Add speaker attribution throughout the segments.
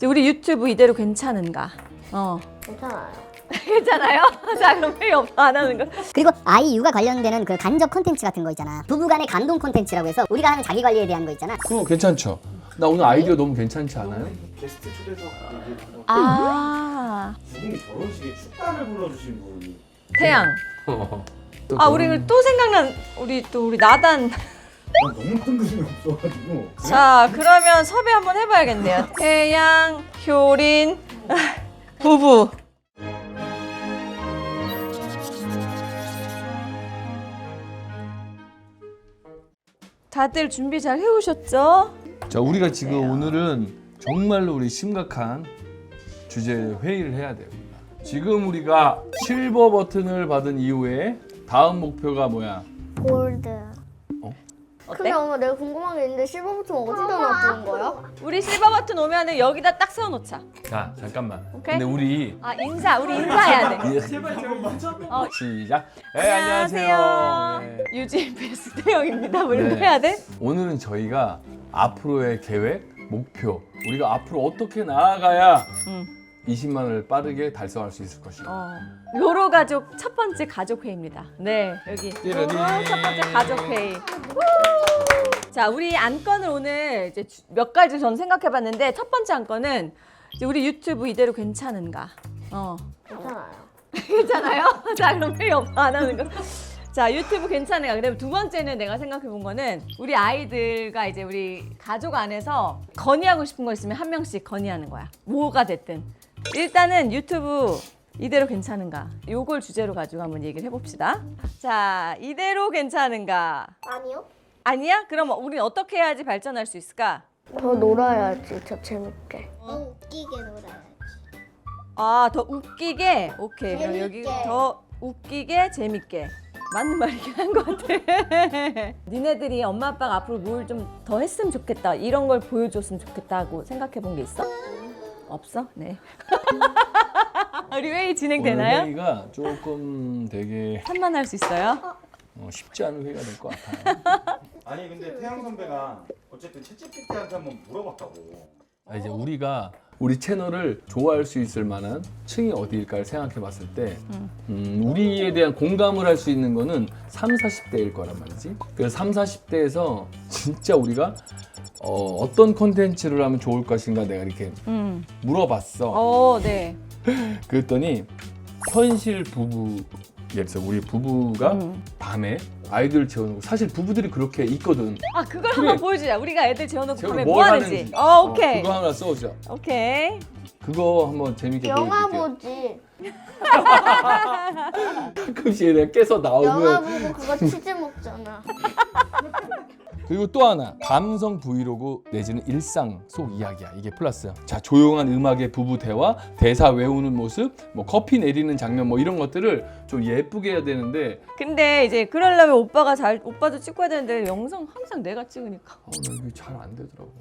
Speaker 1: 이제 우리 유튜브 이대로 괜찮은가?
Speaker 2: 괜찮아요.
Speaker 1: 괜찮아요? 자, 그럼 회의 안 하는 거.
Speaker 3: 그리고 아이 육아 관련되는 그 간접 콘텐츠 같은 거 있잖아. 부부간의 감동 콘텐츠라고 해서 우리가 하는 자기 관리에 대한 거 있잖아.
Speaker 4: 괜찮죠? 나 오늘 아이디어 너무 괜찮지 않아요?
Speaker 5: 게스트 초대석 얘기
Speaker 1: 아,
Speaker 5: 부모님 결혼식에 축가를 불러주신 분이
Speaker 1: 태양. 아, 우리 또 생각난 우리 나단.
Speaker 5: 난 너무 뜬금이 없어가지고
Speaker 1: 자, 그러면 섭외 한번 해봐야겠네요. 태양, 효린, 부부. 다들 준비 잘 해오셨죠?
Speaker 4: 자, 우리가 지금 오늘은 정말로 우리 심각한 주제 회의를 해야 돼요. 지금 우리가 실버 버튼을 받은 이후에 다음 목표가 뭐야?
Speaker 2: 골드.
Speaker 1: 어때?
Speaker 2: 근데 엄마 내가 궁금한 게 있는데 실버 버튼 어디다 놔두는 거야?
Speaker 1: 우리 실버 버튼 오면은 여기다 딱 세워놓자.
Speaker 4: 자, 잠깐만.
Speaker 1: 오케이.
Speaker 4: 근데 우리
Speaker 1: 아, 우리 인사해야 돼.
Speaker 5: 제발 먼저
Speaker 4: 시작. 안녕하세요. 네.
Speaker 1: 유진 베스트형입니다. 뭐 이렇게
Speaker 4: 네.
Speaker 1: 해야 돼?
Speaker 4: 오늘은 저희가 앞으로의 계획, 목표, 우리가 앞으로 어떻게 나아가야 20만 원을 빠르게 달성할 수 있을 것인가.
Speaker 1: 로로 가족 첫 번째 가족 회의입니다. 네, 여기 로로 첫 번째 가족 회의. 자, 우리 안건을 오늘 이제 몇 가지 전 생각해봤는데 첫 번째 안건은 이제 우리 유튜브 이대로 괜찮은가?
Speaker 2: 괜찮아요.
Speaker 1: 괜찮아요? 자, 그럼 회의 안 하는 거. 자, 유튜브 괜찮은가? 그다음에 두 번째는 내가 생각해본 거는 우리 아이들과 이제 우리 가족 안에서 건의하고 싶은 거 있으면 한 명씩 건의하는 거야. 뭐가 됐든. 일단은 유튜브 이대로 괜찮은가? 요걸 주제로 가지고 한번 얘기를 해봅시다. 자, 이대로 괜찮은가?
Speaker 2: 아니요.
Speaker 1: 아니야? 그럼 우린 어떻게 해야지 발전할 수 있을까?
Speaker 2: 더 놀아야지. 더 재밌게.
Speaker 6: 웃기게 놀아야지.
Speaker 1: 아, 더 웃기게? 오케이. 그럼
Speaker 6: 재밌게.
Speaker 1: 여기 더 웃기게, 재밌게. 맞는 말이긴 한 것 같아. 니네들이 엄마 아빠가 앞으로 뭘 좀 더 했으면 좋겠다. 이런 걸 보여줬으면 좋겠다고 생각해 본 게 있어? 없어? 네. 우리 회의 진행되나요?
Speaker 4: 오늘 회의가 조금 되게
Speaker 1: 산만할 수 있어요?
Speaker 4: 쉽지 않은 회의가 될 것 같아요.
Speaker 5: 아니 근데 태양 선배가 어쨌든 챗GPT한테 한번 물어봤다고.
Speaker 4: 이제 우리가 우리 채널을 좋아할 수 있을 만한 층이 어디일까를 생각해 봤을 때 우리에 대한 공감을 할 수 있는 거는 3, 40대일 거란 말이지. 그래서 3, 40대에서 진짜 우리가 어떤 콘텐츠를 하면 좋을 것인가 내가 이렇게 물어봤어.
Speaker 1: 네.
Speaker 4: 그랬더니 현실 부부, 예를 들어서 우리 부부가 밤에 아이들 재워놓고, 사실 부부들이 그렇게 있거든.
Speaker 1: 아, 그걸
Speaker 4: 그래.
Speaker 1: 한번 보여주자. 우리가 애들 재워놓고 보면
Speaker 4: 뭘
Speaker 1: 뭐 하는지. 오케이.
Speaker 4: 그거 하나 써오자.
Speaker 1: 오케이.
Speaker 4: 그거 한번 재밌게
Speaker 2: 영화
Speaker 4: 보여줄게요.
Speaker 2: 보지.
Speaker 4: 가끔씩 내가 깨서
Speaker 2: 영화
Speaker 4: 나오면.
Speaker 2: 보고 그거 치즈 먹잖아.
Speaker 4: 그리고 또 하나, 감성 브이로그 내지는 일상 속 이야기야. 이게 플러스. 자, 조용한 음악의 부부 대화, 대사 외우는 모습, 뭐 커피 내리는 장면, 뭐 이런 것들을 좀 예쁘게 해야 되는데
Speaker 1: 근데 이제 그러려면 오빠도 찍고 해야 되는데 영상 항상 내가 찍으니까.
Speaker 4: 나 이게 잘 안 되더라고.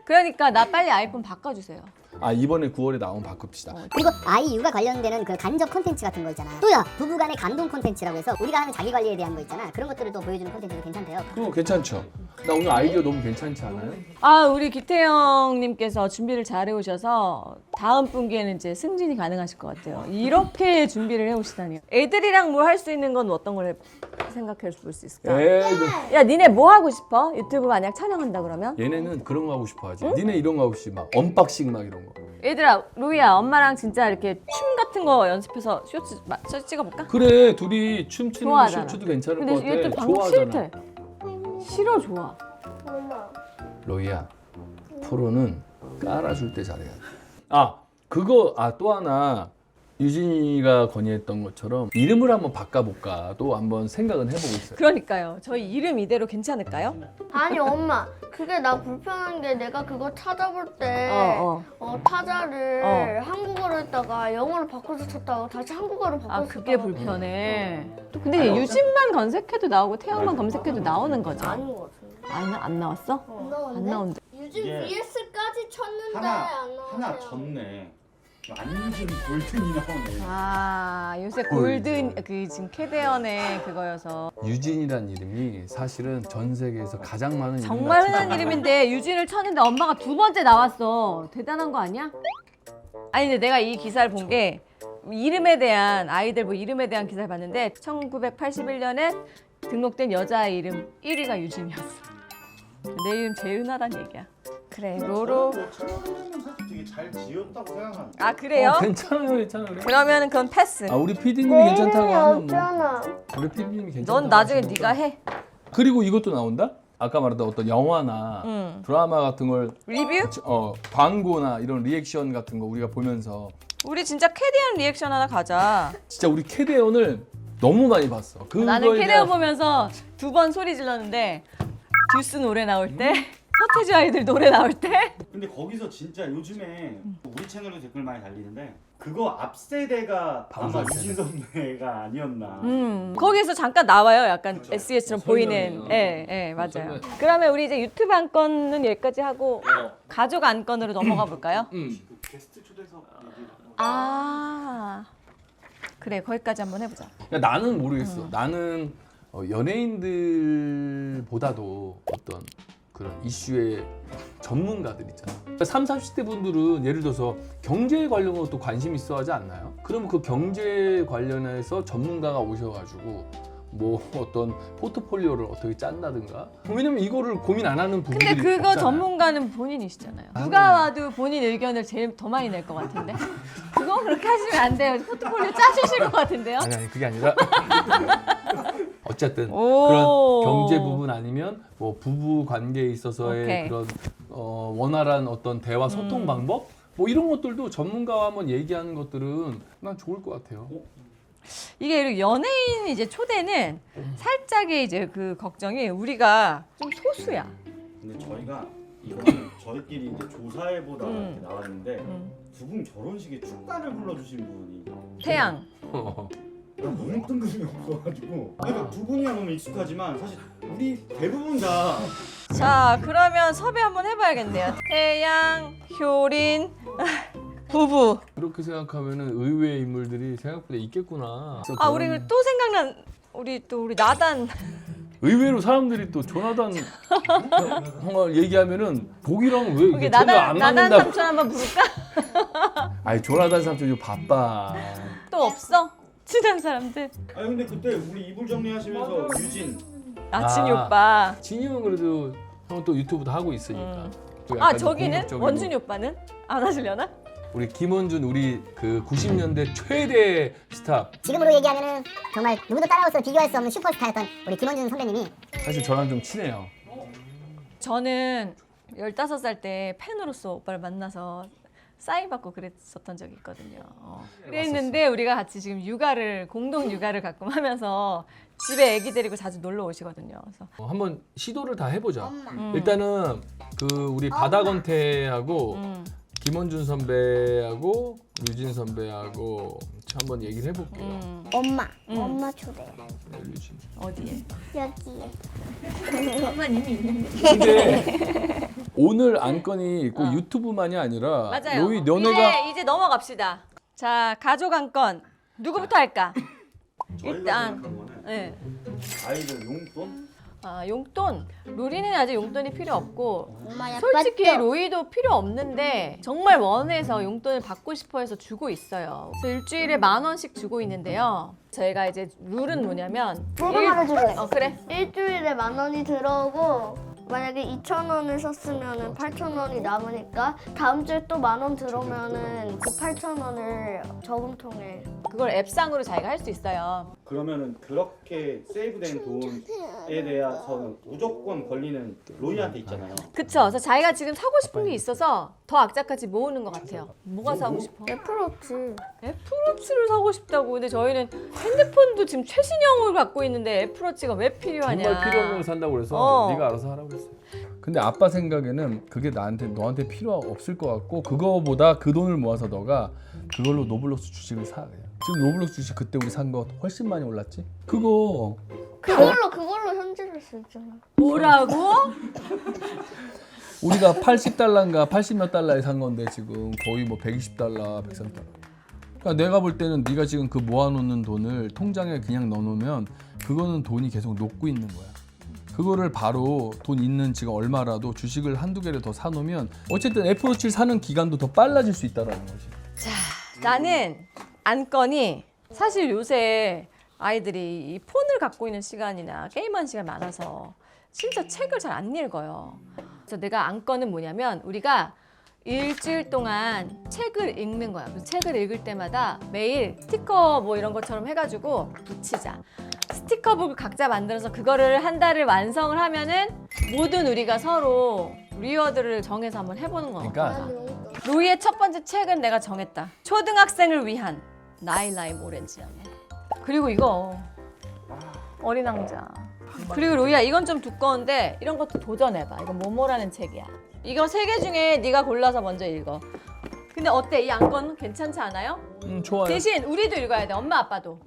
Speaker 1: 그러니까 나 빨리 아이폰 바꿔주세요.
Speaker 4: 아, 이번에 9월에 나오면 바꿉시다.
Speaker 3: 그리고 아이 육아 관련되는 그 간접 콘텐츠 같은 거 있잖아. 또야 부부간의 감동 콘텐츠라고 해서 우리가 하는 자기 관리에 대한 거 있잖아. 그런 것들을 또 보여주는 콘텐츠도 괜찮대요.
Speaker 4: 그거 괜찮죠? 나 오늘 아이디어 너무 괜찮지 않아요?
Speaker 1: 아, 우리 기태형님께서 준비를 잘 해오셔서 다음 분기에는 이제 승진이 가능하실 것 같아요. 이렇게 준비를 해오시다니요. 애들이랑 뭘 할 수 있는 건 어떤 걸 생각해 볼 수 있을까? 야, 니네 뭐 하고 싶어? 유튜브 만약 촬영한다 그러면?
Speaker 4: 얘네는 그런 거 하고 싶어 하지. 니네 이런 거 하고 싶지. 막 언박싱 막 이런 거.
Speaker 1: 얘들아, 로이야, 엄마랑 진짜 이렇게 춤 같은 거 연습해서 쇼츠 찍어볼까?
Speaker 4: 그래, 둘이 춤추는
Speaker 1: 좋아하잖아.
Speaker 4: 쇼츠도 괜찮을
Speaker 1: 근데
Speaker 4: 것 같아.
Speaker 1: 얘 또 방금
Speaker 4: 좋아하잖아.
Speaker 1: 싫대. 싫어, 좋아.
Speaker 2: 엄마.
Speaker 4: 로이야, 프로는 깔아줄 때 잘해야 돼. 아, 그거, 또 하나. 유진이가 건의했던 것처럼 이름을 한번 바꿔볼까 또 한번 생각은 해보고 있어요.
Speaker 1: 그러니까요. 저희 이름 이대로 괜찮을까요?
Speaker 2: 아니 엄마 그게 나 불편한 게 내가 그거 찾아볼 때 타자를 한국어로 했다가 영어로 바꿔서 쳤다가 다시 한국어로 바꿔서
Speaker 1: 아, 그게
Speaker 2: 쳤다가
Speaker 1: 불편해. 또 근데 유진만 검색해도 나오고 태양만 검색해도 나오는 거죠?
Speaker 2: 아닌 것 같은데.
Speaker 1: 안 나왔어? 안 나온대.
Speaker 2: 유진
Speaker 5: 이게
Speaker 2: VS까지 쳤는데
Speaker 5: 하나
Speaker 2: 안 나오네요.
Speaker 5: 하나 졌네. 완전 골든이 나오네.
Speaker 1: 아 요새 골든 그 지금 캐대언의 그거여서
Speaker 4: 유진이란 이름이 사실은 전 세계에서 가장 많은 이름
Speaker 1: 정말
Speaker 4: 같은
Speaker 1: 흔한 이름인데 유진을 쳤는데 엄마가 2번째 나왔어. 대단한 거 아니야? 아니 근데 내가 이 기사를 본 게 이름에 대한 아이들 뭐 이름에 대한 기사를 봤는데 1981년에 등록된 여자 이름 1위가 유진이었어. 내 이름 제일 흔하단 얘기야. 그래 로로.
Speaker 5: 채널은 사실 되게 잘 지었다고 생각하는데.
Speaker 1: 아 그래요?
Speaker 4: 괜찮아요, 괜찮아요. 그래.
Speaker 1: 그러면은 그건 패스.
Speaker 4: 아 우리 PD님이
Speaker 2: 내
Speaker 4: 괜찮다고
Speaker 2: 이름이
Speaker 4: 하면 뭐
Speaker 2: 없잖아.
Speaker 4: 우리 PD님이 괜찮다고
Speaker 1: 넌 나중에
Speaker 4: 하시는
Speaker 1: 네가
Speaker 4: 거죠.
Speaker 1: 해.
Speaker 4: 그리고 이것도 나온다? 아까 말했던 어떤 영화나 드라마 같은 걸
Speaker 1: 리뷰?
Speaker 4: 광고나 이런 리액션 같은 거 우리가 보면서
Speaker 1: 우리 진짜 캐디언 리액션 하나 가자.
Speaker 4: 진짜 우리 캐대언을 너무 많이 봤어.
Speaker 1: 나는
Speaker 4: 그거에
Speaker 1: 캐디언
Speaker 4: 대한-
Speaker 1: 보면서 2번 소리 질렀는데 듀스 노래 나올 때 서태지 아이들 노래 나올 때
Speaker 5: 근데 거기서 진짜 요즘에 우리 채널에 댓글 많이 달리는데 그거 앞 세대가 아마
Speaker 4: 방송
Speaker 5: 유진 선배가 아니었나.
Speaker 1: 거기서 잠깐 나와요. 약간 SES처럼 보이는.
Speaker 4: 설명이요.
Speaker 1: 예, 예, 맞아요.
Speaker 4: 설명.
Speaker 1: 그러면 우리 이제 유튜브 안건은 여기까지 하고 가족 안건으로 넘어가 볼까요?
Speaker 5: 게스트 초대석 얘기.
Speaker 1: 아, 그래 거기까지 한번 해보자.
Speaker 4: 그러니까 나는 모르겠어. 나는 연예인들보다도 어떤 그런 이슈의 전문가들 있잖아. 30, 40대 분들은 예를 들어서 경제 관련 것도 관심 있어 하지 않나요? 그러면 그 경제 관련해서 전문가가 오셔가지고 뭐 어떤 포트폴리오를 어떻게 짠다든가. 왜냐면 이거를 고민 안 하는 부분들이
Speaker 1: 근데 그거
Speaker 4: 없잖아요.
Speaker 1: 전문가는 본인이시잖아요. 누가 와도 본인 의견을 제일 더 많이 낼 것 같은데. 그거 그렇게 하시면 안 돼요. 포트폴리오 짜주실 것 같은데요.
Speaker 4: 아니 그게 아니라 어쨌든
Speaker 1: 오.
Speaker 4: 그런 경제 부분 아니면 뭐 부부 관계에 있어서의
Speaker 1: 오케이.
Speaker 4: 그런 원활한 어떤 대화 소통 방법 뭐 이런 것들도 전문가와 한번 얘기하는 것들은 난 좋을 것 같아요.
Speaker 1: 이게 연예인 이제 초대는 살짝의 이제 그 걱정이 우리가 좀 소수야.
Speaker 5: 근데 저희가 이거는 저희끼리 이제 조사해보다 이렇게 나왔는데 두 분 결혼식에 축가를 불러주신 분이
Speaker 1: 태양.
Speaker 5: 나 너무 뜬금이 없어가지고 그러니까 두 분이야 너무 익숙하지만 사실 우리 대부분 다
Speaker 1: 자, 그러면 섭외 한번 해봐야겠네요. 태양, 효린, 부부.
Speaker 4: 그렇게 생각하면은 의외의 인물들이 생각보다 있겠구나.
Speaker 1: 아, 우리 또 생각난 우리 나단.
Speaker 4: 의외로 사람들이 또 조나단 형을 얘기하면은 복이랑 왜
Speaker 1: 거기
Speaker 4: 이게 전혀 안
Speaker 1: 나단
Speaker 4: 맞는다.
Speaker 1: 삼촌 한번 부를까?
Speaker 4: 아니 조나단 삼촌 좀 바빠.
Speaker 1: 또 없어? 친한 사람들.
Speaker 5: 아니 근데 그때 우리 이불 정리하시면서 유진
Speaker 1: 아친이
Speaker 4: 아.
Speaker 1: 오빠.
Speaker 4: 진이 형은 그래도 형 또 유튜브도 하고 있으니까. 또
Speaker 1: 아,
Speaker 4: 약간 좀
Speaker 1: 저기는
Speaker 4: 공격적이고.
Speaker 1: 원준이 오빠는 안 하시려나?
Speaker 4: 우리 김원준 우리 그 90년대 최대 스타.
Speaker 3: 지금으로 얘기하면은 정말 누구도 따라올 비교할 수 없는 슈퍼스타였던 우리 김원준 선배님이
Speaker 4: 사실 저랑 좀 친해요.
Speaker 1: 저는 15살 때 팬으로서 오빠를 만나서 사인 받고 그랬었던 적이 있거든요. 그랬는데 우리가 같이 지금 공동 육아를 가끔 하면서 집에 애기 데리고 자주 놀러 오시거든요. 그래서
Speaker 4: 한번 시도를 다 해보자.
Speaker 1: 음.
Speaker 4: 일단은 그 우리 바다건태하고 김원준 선배하고 유진 선배하고 한번 얘기를 해볼게요.
Speaker 2: 엄마 초대.
Speaker 4: 유진.
Speaker 1: 어디에?
Speaker 2: 여기에.
Speaker 4: 근데 오늘 안건이 꼭 유튜브만이 아니라
Speaker 1: 맞아요.
Speaker 4: 로이 너네가
Speaker 1: 이제 넘어갑시다. 자, 가족 안건 누구부터 할까?
Speaker 5: 저희가
Speaker 1: 일단.
Speaker 5: 생각한 거는
Speaker 1: 네.
Speaker 5: 아이들 용돈
Speaker 1: 아, 용돈. 로리는 아직 용돈이 필요 없고
Speaker 2: 엄마야
Speaker 1: 솔직히
Speaker 2: 맞죠?
Speaker 1: 로이도 필요 없는데 정말 원해서 용돈을 받고 싶어 해서 주고 있어요. 그래서 일주일에 10,000원씩 주고 있는데요. 저희가 이제 룰은 뭐냐면
Speaker 2: 뭐가 말해줄래?
Speaker 1: 그래.
Speaker 2: 일주일에 10,000원이 들어오고 만약에 2,000원을 썼으면 8,000원이 남으니까 다음 주에 또 10,000원 들어오면은 그 8,000원을 저금통에
Speaker 1: 그걸 앱상으로 자기가 할 수 있어요.
Speaker 5: 그러면은 그렇게 세이브된 돈에 대해서는 무조건 권리는 로이한테 있잖아요.
Speaker 1: 그쵸? 그래서 자기가 지금 사고 싶은 게 있어서 더 악착같이 모으는 것 같아요. 뭐가 사고 싶어?
Speaker 2: 애플워치.
Speaker 1: 애플워치를 사고 싶다고. 근데 저희는 핸드폰도 지금 최신형을 갖고 있는데 애플워치가 왜 필요하냐.
Speaker 4: 정말 필요 없는 걸 산다고 그래서
Speaker 1: 어.
Speaker 4: 네가 알아서 하라고 했어. 근데 아빠 생각에는 그게 너한테 필요 없을 것 같고 그거보다 그 돈을 모아서 너가 그걸로 노블록스 주식을 사. 그냥. 지금 노블록스 주식 그때 우리 산 거 훨씬 많이 올랐지? 그거
Speaker 2: 그걸로 현질을 수 있잖아.
Speaker 1: 뭐라고?
Speaker 4: 우리가 80달러인가 80몇 달러에 산 건데 지금 거의 뭐 120달러, 130달러. 그러니까 내가 볼 때는 네가 지금 그 모아놓는 돈을 통장에 그냥 넣어놓으면 그거는 돈이 계속 녹고 있는 거야. 그거를 바로 돈 있는 지금 얼마라도 주식을 한두 개를 더 사놓으면 어쨌든 애플워치를 사는 기간도 더 빨라질 수 있다는 거지.
Speaker 1: 자, 나는 안건이 사실 요새 아이들이 이 폰을 갖고 있는 시간이나 게임하는 시간이 많아서 진짜 책을 잘 안 읽어요. 그래서 내가 안건은 뭐냐면 우리가 일주일 동안 책을 읽는 거야. 그래서 책을 읽을 때마다 매일 스티커 뭐 이런 것처럼 해가지고 붙이자. 스티커북을 각자 만들어서 그거를 한 달을 완성을 하면은 모든 우리가 서로 리워드를 정해서 한번 해보는 거.
Speaker 4: 그러니까
Speaker 1: 로이의 첫 번째 책은 내가 정했다. 초등학생을 위한 나일라임 오렌지라네. 그리고 이거 어린 왕자. 그리고 로이야 이건 좀 두꺼운데 이런 것도 도전해봐. 이건 모모라는 책이야. 이거 3개 중에 네가 골라서 먼저 읽어. 근데 어때? 이 안건 괜찮지 않아요?
Speaker 4: 좋아요.
Speaker 1: 대신 우리도 읽어야 돼. 엄마 아빠도.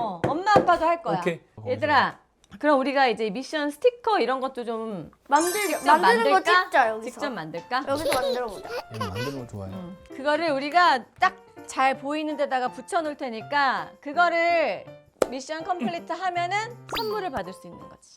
Speaker 1: 엄마 아빠도 할 거야.
Speaker 4: 오케이.
Speaker 1: 얘들아, 그럼 우리가 이제 미션 스티커 이런 것도 좀
Speaker 2: 만드는 거
Speaker 1: 만들까?
Speaker 2: 찍자 여기서.
Speaker 1: 직접 만들까?
Speaker 2: 여기서 만들어보자.
Speaker 4: 만드는 거 좋아요.
Speaker 1: 그거를 우리가 딱 잘 보이는 데다가 붙여놓을 테니까 그거를 미션 컴플리트 하면은 선물을 받을 수 있는 거지.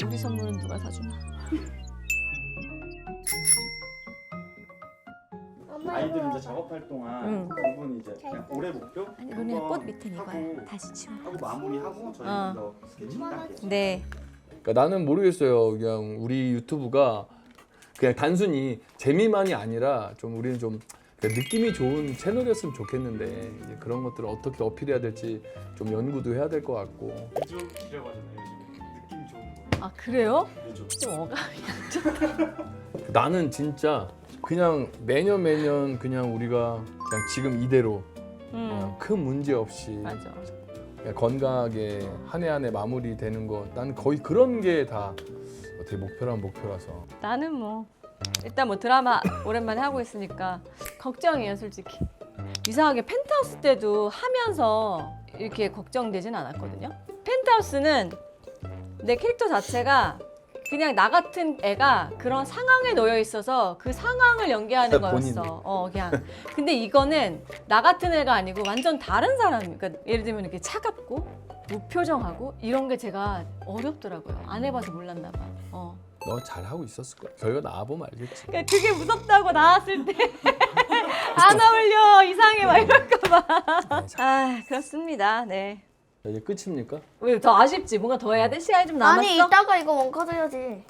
Speaker 1: 우리 선물은 누가 사주나?
Speaker 5: 아이들은 이제 작업할 동안 부분 이제 그냥 올해 목표
Speaker 1: 아니, 로니야
Speaker 5: 한번
Speaker 1: 꽃 밑에
Speaker 5: 하고,
Speaker 1: 이거야. 다시 치워.
Speaker 5: 하고 마무리하고 저희는 더 스케치 딱
Speaker 1: 네.
Speaker 4: 그러니까 나는 모르겠어요. 그냥 우리 유튜브가 그냥 단순히 재미만이 아니라 좀 우리는 좀 느낌이 좋은 채널이었으면 좋겠는데 이제 그런 것들을 어떻게 어필해야 될지 좀 연구도 해야 될 것 같고.
Speaker 5: 요즘 기려고 하잖아요. 요즘에 느낌이 좋은 거.
Speaker 1: 아 그래요?
Speaker 5: 요즘.
Speaker 1: 좀 어감이.
Speaker 4: 나는 진짜 그냥 매년 그냥 우리가 그냥 지금 이대로 그냥 큰 문제 없이
Speaker 1: 맞아.
Speaker 4: 그냥 건강하게 한 해 한 해 마무리되는 거 나는 거의 그런 게 다 어떻게 목표란 목표라서.
Speaker 1: 나는 뭐 일단 뭐 드라마 오랜만에 하고 있으니까 걱정이에요 솔직히. 이상하게 펜트하우스 때도 하면서 이렇게 걱정되진 않았거든요. 펜트하우스는 내 캐릭터 자체가 그냥 나 같은 애가 그런 상황에 놓여 있어서 그 상황을 연기하는
Speaker 4: 본인이.
Speaker 1: 거였어. 그냥. 근데 이거는 나 같은 애가 아니고 완전 다른 사람. 그러니까 예를 들면 이렇게 차갑고 무표정하고 이런 게 제가 어렵더라고요. 안 해봐서 몰랐나 봐.
Speaker 4: 너 잘하고 있었을 거야. 결과 나와보면 알겠지.
Speaker 1: 그러니까 그게 무섭다고 나왔을 때 안 어울려 이상해 막 이럴까 봐. 아 그렇습니다. 네.
Speaker 4: 자, 이제 끝입니까?
Speaker 1: 왜 더 아쉽지? 뭔가 더 해야 돼? 시간이 좀 남았어?
Speaker 2: 아니 이따가 이거 원카드 해야지.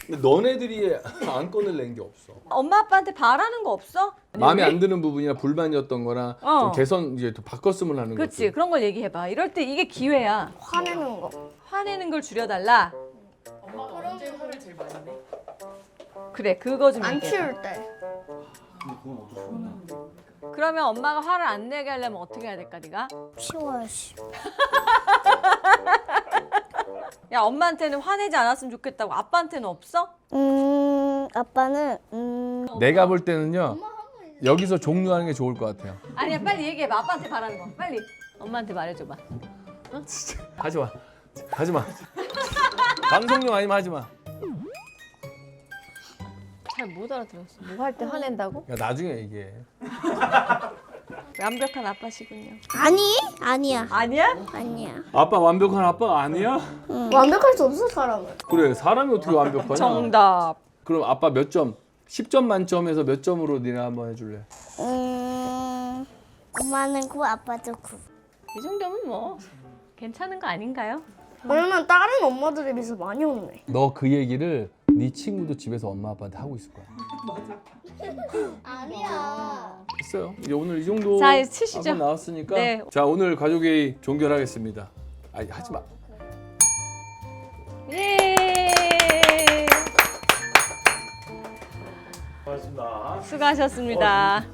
Speaker 4: 근데 너네들이 안건을 낸 게 없어.
Speaker 1: 엄마 아빠한테 바라는 거 없어?
Speaker 4: 마음에 안 드는 부분이나 불만이었던 거나 좀 개선 이제 또 바꿨으면 하는
Speaker 1: 그렇지.
Speaker 4: 것들.
Speaker 1: 그런 걸 얘기해봐. 이럴 때 이게 기회야.
Speaker 2: 화내는 거.
Speaker 1: 화내는 걸 줄여달라. 그래 그거 좀
Speaker 2: 안
Speaker 1: 얘기해.
Speaker 2: 치울 때.
Speaker 5: 근데 그건 어쩔 수 없나.
Speaker 1: 그러면 엄마가 화를 안 내게 하려면 어떻게 해야 될까 네가?
Speaker 2: 치워야지.
Speaker 1: 야 엄마한테는 화내지 않았으면 좋겠다고 아빠한테는 없어?
Speaker 2: 아빠는
Speaker 4: 내가 볼 때는요. 여기서 종료하는 게 좋을 것 같아요.
Speaker 1: 아니야 빨리 얘기해봐. 아빠한테 바라는 거 빨리 엄마한테 말해줘봐.
Speaker 4: 하지 마. 하지 마. 방송용 아니면 하지 마.
Speaker 1: 잘 못 알아들었어. 뭐 할 때 화낸다고?
Speaker 4: 야, 나중에 얘기해.
Speaker 1: 완벽한 아빠시군요.
Speaker 2: 아니야.
Speaker 1: 아니야?
Speaker 2: 아니야.
Speaker 4: 아빠 완벽한 아빠가 아니야?
Speaker 2: 완벽할 수 없어 사람은.
Speaker 4: 그래 사람이 어떻게 완벽하냐?
Speaker 1: 정답.
Speaker 4: 그럼 아빠 몇 점? 10점 만점에서 몇 점으로 니네 한번 해줄래?
Speaker 2: 엄마는 9, 아빠도 9.
Speaker 1: 이 정도면 뭐 괜찮은 거 아닌가요?
Speaker 2: 왜냐면 다른 엄마들에 비해서 많이 혼내.
Speaker 4: 너 그 얘기를 네 친구도 집에서 엄마 아빠한테 하고 있을 거야.
Speaker 2: 아니야.
Speaker 4: 됐어요. 이제 오늘 이 정도
Speaker 1: 자, 이제 치시죠.
Speaker 4: 하고 나왔으니까.
Speaker 1: 네.
Speaker 4: 자 오늘 가족회의 종결하겠습니다. 아니 하지 마.
Speaker 1: 예.
Speaker 5: 고맙습니다.
Speaker 1: 수고하셨습니다.